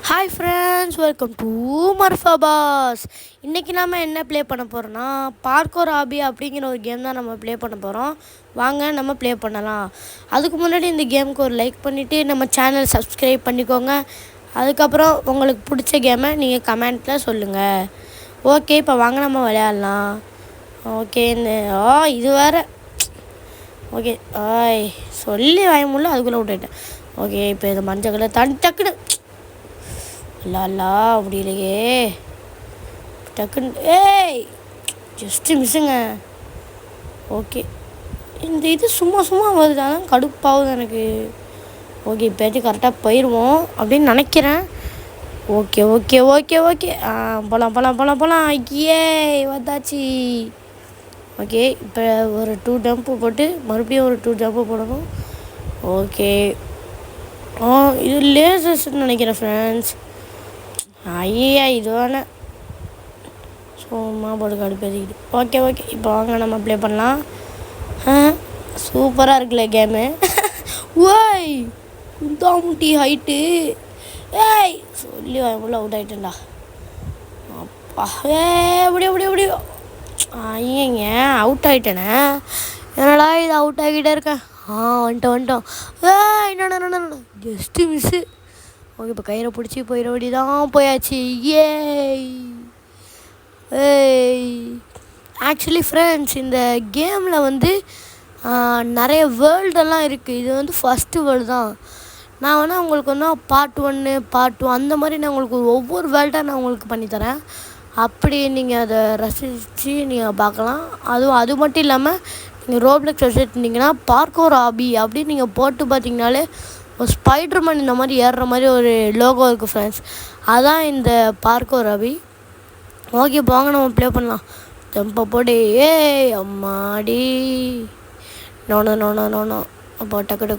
Hi friends, welcome to மர்ஃபாபாஸ். இன்றைக்கி நம்ம என்ன ப்ளே பண்ண போகிறோன்னா பார்க்கோர் ஆபி அப்படிங்கிற ஒரு கேம் தான் நம்ம ப்ளே பண்ண போகிறோம். வாங்க நம்ம ப்ளே பண்ணலாம். அதுக்கு முன்னாடி இந்த கேமுக்கு ஒரு லைக் பண்ணிவிட்டு நம்ம சேனல் சப்ஸ்கிரைப் பண்ணிக்கோங்க. அதுக்கப்புறம் உங்களுக்கு பிடிச்ச கேமை நீங்கள் கமெண்ட்டில் சொல்லுங்கள். ஓகே, இப்போ வாங்க நம்ம விளையாடலாம். ஓகே, இது வேறு. ஓகே, சொல்லி வாயமுள்ள அதுக்குள்ளே விட்டுட்டேன். ஓகே, இப்போ இது மஞ்சள் கலர் டக்குன்னு லாலா முடியலையே. டக்குன்னு ஜஸ்ட்டு மிஸ்ஸுங்க. ஓகே, இந்த இது சும்மா சும்மா வருது, கடுப்பாகுது எனக்கு. ஓகே, இப்போயாச்சும் கரெக்டாக போயிடுவோம் அப்படின்னு நினைக்கிறேன். ஓகே ஓகே ஓகே ஓகே போகலாம். ஐயே வந்தாச்சு. ஓகே, இப்போ ஒரு 2 ஜம்ப்பு போட்டு மறுபடியும் ஒரு 2 ஜம்ப்பு போடணும். ஓகே, இது லேசர்ஸ்ன்னு நினைக்கிறேன் ஃப்ரெண்ட்ஸ். ஐயா இது வேணா சும்மா போட்டு கடுப்பேறிக்கிட்டு. ஓகே ஓகே, இப்போ வாங்க நம்ம ப்ளே பண்ணலாம். சூப்பராக இருக்குல்ல கேமு. ஓய் குந்தாமுட்டி ஹைட்டு. சொல்லி உள்ள அவுட் ஆகிட்டேன்டா. அப்பா முடியும். ஐயங்க அவுட் ஆகிட்டேனே. என்னடா இது அவுட் ஆகிட்டே இருக்கேன். வந்துட்டோம். என்ன ஜஸ்ட்டு மிஸ்ஸு. ஓகே, இப்போ கயிறை பிடிச்சி போயிட வேண்டி தான். போயாச்சு. ஆக்சுவலி ஃப்ரெண்ட்ஸ், இந்த கேமில் வந்து நிறைய வேர்ல்டெல்லாம் இருக்குது. இது வந்து ஃபஸ்ட்டு வேர்ல்டு தான். நான் வேணால் உங்களுக்கு வந்து பார்ட் 1 பார்ட் 2 அந்த மாதிரி நான் உங்களுக்கு ஒவ்வொரு வேர்ல்டாக நான் உங்களுக்கு பண்ணித்தரேன். அப்படி நீங்கள் அதை ரசித்து நீங்கள் பார்க்கலாம். அது மட்டும் இல்லாமல் நீங்கள் ரோப்ளெக்ஸ் வச்சுருந்தீங்கன்னா பார்க்கோர் ஆபி அப்படின்னு நீங்கள் போட்டு பார்த்தீங்கனாலே ஒரு ஸ்பைடர்மேன் இந்த மாதிரி ஏறுற மாதிரி ஒரு லோகோ இருக்குது ஃப்ரெண்ட்ஸ். அதுதான் இந்த பார்க்கோர் ஆபி. ஓகே, போங்க நம்ம ப்ளே பண்ணலாம். ஜம்பை போடு. அம்மாடி. நோனோ அப்போ டக்குன்னு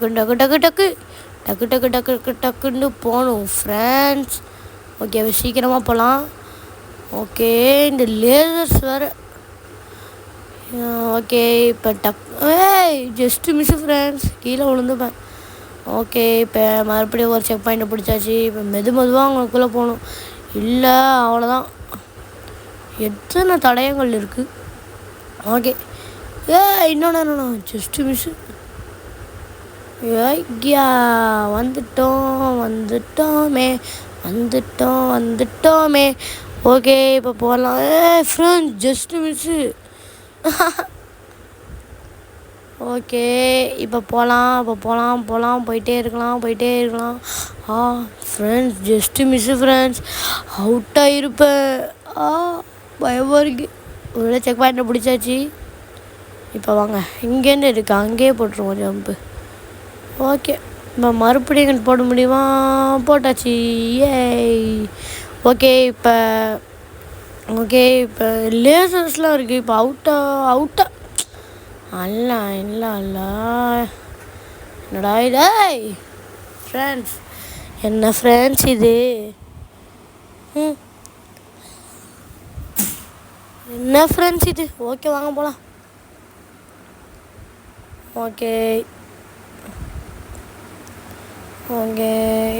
போகணும் ஃப்ரெண்ட்ஸ். ஓகே, சீக்கிரமாக போகலாம். ஓகே, இந்த லேசர்ஸ் வேறு. ஓகே, இப்போ ஜஸ்ட்டு மிஸ்ஸு ஃப்ரெண்ட்ஸ், கீழே விழுந்துப்பேன். ஓகே, இப்போ மறுபடியும் ஒரு செக் பாயிண்ட்டை பிடிச்சாச்சு. இப்போ மெதுவாக அவங்களுக்குள்ளே போகணும். இல்லை அவ்வளோதான். எத்தனை தடயங்கள் இருக்குது. ஓகே, இன்னொன்று ஜஸ்ட்டு மிஸ்ஸு. ஐயா வந்துட்டோமே. ஓகே, இப்போ போகலாம். Friends just miss. ஓகே, இப்போ போகலாம். போயிட்டே இருக்கலாம். Friends just miss friends. Out ஆகிருப்பேன். பயமாக இருக்குது. ஒரு செக் பாயிண்ட்டை பிடிச்சாச்சு. இப்போ வாங்க இங்கேருந்து இருக்கு, அங்கேயே போட்டுருவோம் ஜம்ப்பு. ஓகே, இப்போ மறுபடியும் எங்கிட்ட போட முடியுமா? போட்டாச்சு. ஓகே, இப்போ லேசர்ஸ்லாம் இருக்குது. இப்போ அவுட்டா அல்ல என்னடா இது? ஃப்ரெண்ட்ஸ் என்ன ஃப்ரெண்ட்ஸ் இது? என்ன ஃப்ரெண்ட்ஸ் இது? ஓகே, வாங்க போகலாம். ஓகே,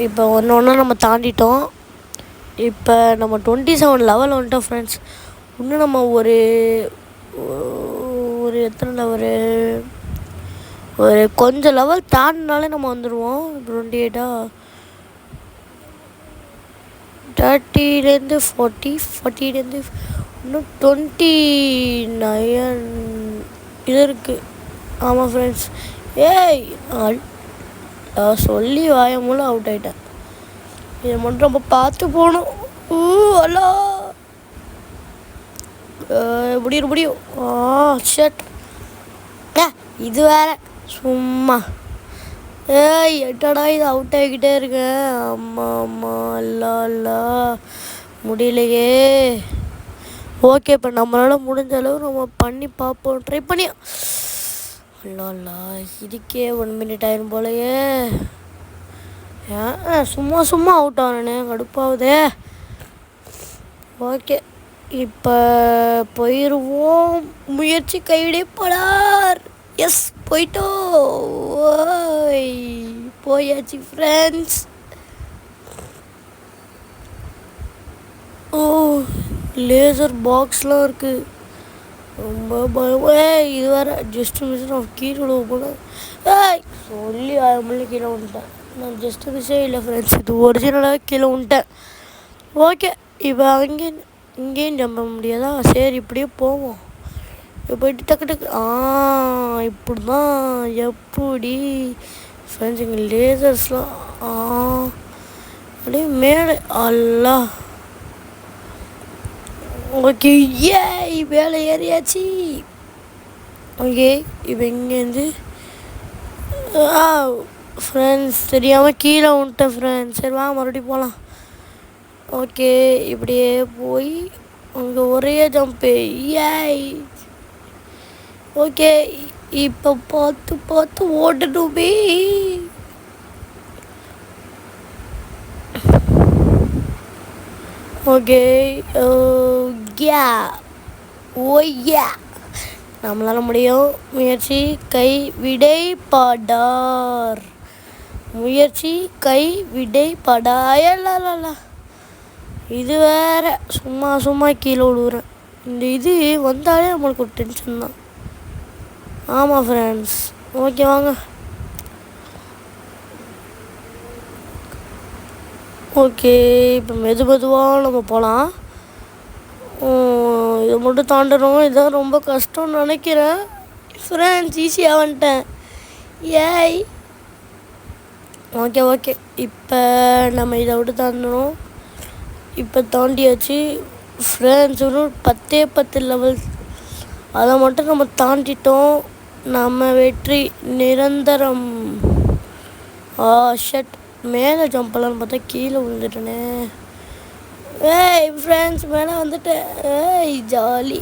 இப்போ ஒன்று நம்ம தாண்டிட்டோம். இப்போ நம்ம 27 லெவல் வந்துட்டோம் ஃப்ரெண்ட்ஸ். இன்னும் நம்ம ஒரு எத்தனை ஒரு கொஞ்சம் லெவல் தாண்டினாலே நம்ம வந்துடுவோம். 28 30லேருந்து 40 இன்னும் 29 இது இருக்குது. ஆமாம் ஃப்ரெண்ட்ஸ். சொல்லி வாயமுள்ள அவுட் ஆகிட்டேன். இதை மட்டும் நம்ம பார்த்து போகணும். அல்லா முடியும். ஷட். இது வேற சும்மா. எட்டடா இது அவுட் ஆகிக்கிட்டே இருக்கேன். அம்மா அல்லா முடியலையே. ஓகே, இப்போ நம்மளால் முடிஞ்ச அளவு நம்ம பண்ணி பார்ப்போம். ட்ரை பண்ணி அல்லா இதுக்கே 1 மினிட் ஆயிரும் போலையே. சும்மா அவுட் ஆனே, கடுப்பாகுதே. ஓகே, இப்போ போயிடுவோம். முயற்சி கைவிடப்படார். எஸ், போயிட்டோம். போயாச்சு ஃப்ரெண்ட்ஸ். லேசர் பாக்ஸ்லாம் இருக்குது. ரொம்ப பயம். இது வேறு ஜஸ்ட் மிஸ் நான் கீழே விழுவ போனேன். சொல்லி 6 மணி கீழே விட்டுட்டேன். நான் ஜஸ்ட்டு மிஸ்ஸே இல்லை ஃப்ரெண்ட்ஸ், இது ஒரிஜினலாக கீழே விட்டேன். ஓகே, இப்போ இங்கேயும் ஜம்ப் பண்ண முடியாதா? சரி, இப்படியே போவோம். இப்போ போயிட்டு டக்கு இப்படி தான். எப்படி ஃப்ரெண்ட்ஸ் இங்கே லேசர்ஸ்லாம் அப்படியே மேலே அல்லா. ஓகே, மேலே ஏறியாச்சு. ஓகே, இப்போ இங்கேருந்து ஃப்ரெண்ட்ஸ் தெரியாமல் கீழே விட்டேன் ஃப்ரெண்ட்ஸ். சரி வா மறுபடியும் போகலாம். ஓகே, இப்படியே போய் அங்கே ஒரே ஜம்ப்பு. ஓகே, இப்போ பார்த்து ஓடணுமே. ஓகே, நம்மளால முடியும். முயற்சி கை விடை படார். முயற்சி கை விடை படாயல்ல. இது வேற சும்மா கீழே விழுவுறேன். இந்த இது வந்தாலே நம்மளுக்கு ஒரு டென்ஷன் தான். ஆமாம் ஃப்ரெண்ட்ஸ். ஓகே வாங்க. ஓகே, இப்போ மெதுவாக நம்ம போகலாம். இதை மட்டும் தாண்டணும். இதுதான் ரொம்ப கஷ்டம்னு நினைக்கிறேன் ஃப்ரெண்ட்ஸ். ஈஸியாக வந்துட்டேன். ஓகே, இப்போ நம்ம இதை விட்டு தாண்டணும். இப்போ தாண்டியாச்சு ஃப்ரெண்ட்ஸ். இன்னும் 10 லெவல், அதை மட்டும் நம்ம தாண்டிட்டோம். நம்ம வெற்றி நிரந்தரம். ஷட், மேலே ஜம்பலான்னு பார்த்தா கீழே விழுந்துட்டேனே. ஃப்ரெண்ட்ஸ் மேலே வந்துட்டேன். ஜாலி.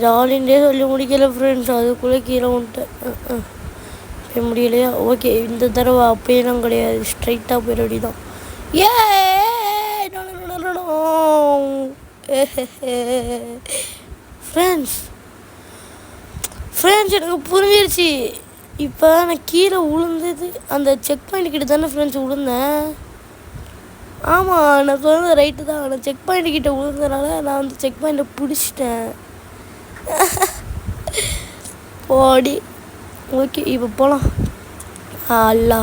ஜாலின்றே சொல்லி முடிக்கல ஃப்ரெண்ட்ஸ், அதுக்குள்ளே கீழே வந்துட்டேன். போய் முடியலையா? ஓகே, இந்த தடவை அப்படியெல்லாம் கிடையாது, ஸ்ட்ரைட்டாக போயிட வேண்டியதான். ஃப்ரெண்ட்ஸ் எனக்கு புரிஞ்சிருச்சு. இப்போ நான் கீழே விழுந்தது அந்த செக் பாயிண்ட் கிட்ட தானே ஃப்ரெண்ட்ஸ் விழுந்தேன். ஆமாம், நான் சொன்னது ரைட்டு தான். நான் செக் பாயிண்ட் கிட்ட விழுந்ததுனால நான் வந்து செக் பாயிண்ட்டை பிடிச்சிட்டேன். போடி. ஓகே, இப்போ போகலாம். அல்லா.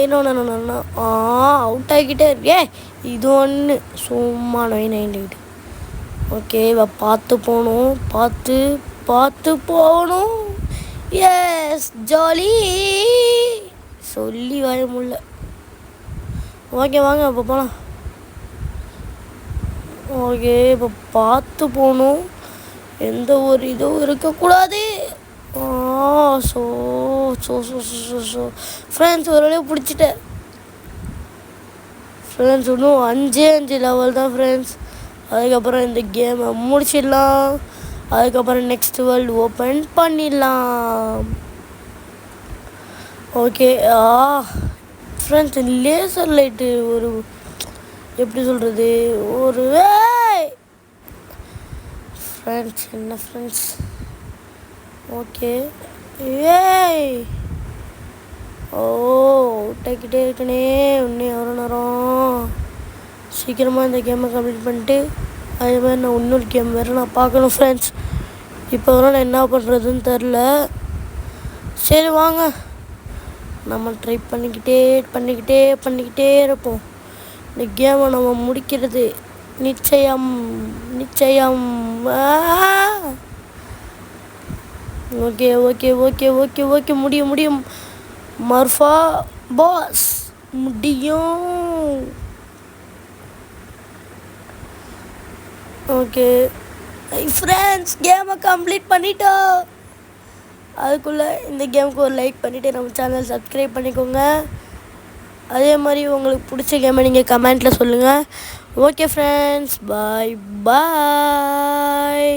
இன்னொன்று அவுட் ஆகிக்கிட்டே இருக்கே. இது ஒன்று சும்மா 998. ஓகே, இப்போ பார்த்து போகணும். Yes, jolly. சொல்லி வர முடியல. ஓகே வாங்க இப்போ போகலாம். ஓகே, இப்போ பார்த்து போகணும். எந்த ஒரு இதுவும் இருக்கக்கூடாது. ஃப்ரெண்ட்ஸ் ஒரு வழியாக பிடிச்சிட்டேன் ஃப்ரெண்ட்ஸ். இன்னும் 5 லெவல் தான் ஃப்ரெண்ட்ஸ். அதுக்கப்புறம் இந்த கேமை முடிச்சிடலாம். அதுக்கப்புறம் நெக்ஸ்ட் வேர்ல்டு ஓப்பன் பண்ணிடலாம். ஓகே, ஃப்ரெண்ட்ஸ் லேசர் லைட்டு ஒரு எப்படி சொல்கிறது ஒரு ஃப்ரெண்ட்ஸ். என்ன ஃப்ரெண்ட்ஸ்? ஓகே, விட்டாக்கிட்டே இருக்கனே. இன்னும் எவ்வளோ நேரம்? சீக்கிரமாக இந்த கேமை கம்ப்ளீட் பண்ணிட்டு அதே மாதிரி நான் இன்னொரு கேம் வேறு நான் பார்க்கணும் ஃப்ரெண்ட்ஸ். இப்போ வரை நான் என்ன பண்ணுறதுன்னு தெரில. சரி வாங்க, நம்ம ட்ரை பண்ணிக்கிட்டே இருப்போம். இந்த கேமை நம்ம முடிக்கிறது நிச்சயம். ஓகே, முடியும். மர்ஃபா பாஸ் முடியும். ஓகே ஃப்ரெண்ட்ஸ், கேமை கம்ப்ளீட் பண்ணிட்டோம். அதுக்குள்ளே இந்த கேமுக்கு ஒரு லைக் பண்ணிவிட்டு நம்ம சேனல் சப்ஸ்கிரைப் பண்ணிக்கோங்க. அதே மாதிரி உங்களுக்கு பிடிச்ச கேமை நீங்கள் கமெண்ட்டில் சொல்லுங்கள். ஓகே ஃப்ரெண்ட்ஸ், பாய்.